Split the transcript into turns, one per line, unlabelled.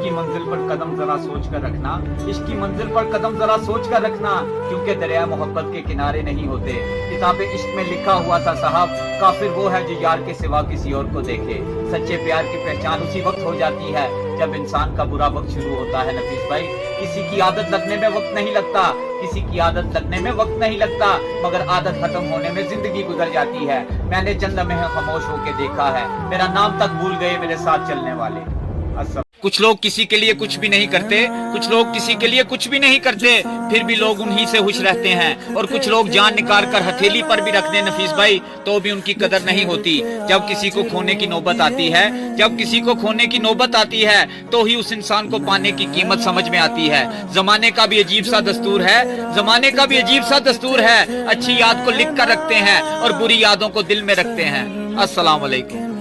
की मंजिल पर कदम जरा सोच कर रखना, इश्क की मंजिल पर कदम जरा सोच कर रखना, क्योंकि दरिया मोहब्बत के किनारे नहीं होते। किताबे इश्क में लिखा हुआ था साहब, काफिर वो है जो यार के सिवा किसी और को देखे। सच्चे प्यार की पहचान उसी वक्त हो जाती है जब इंसान का बुरा वक्त शुरू होता है नफीस भाई। किसी की आदत लगने में वक्त नहीं लगता, किसी की आदत लगने में वक्त नहीं लगता, मगर आदत खत्म होने में जिंदगी गुजर जाती है। मैंने चंद लम्हे खामोश होके देखा है, मेरा नाम तक भूल गए मेरे साथ चलने वाले। कुछ लोग किसी के लिए कुछ भी नहीं करते, कुछ लोग किसी के लिए कुछ भी नहीं करते, फिर भी लोग उन्हीं से खुश रहते हैं। और कुछ लोग जान निकाल कर हथेली पर भी रख दें नफीस भाई, तो भी उनकी कदर नहीं होती। जब किसी को खोने की नौबत आती है, जब किसी को खोने की नौबत आती है, तो ही उस इंसान को पाने की कीमत समझ में आती है। जमाने का भी अजीब सा दस्तूर है, जमाने का भी अजीब सा दस्तूर है। अच्छी याद को लिख कर रखते हैं और बुरी यादों को दिल में रखते हैं। अस्सलाम वालेकुम।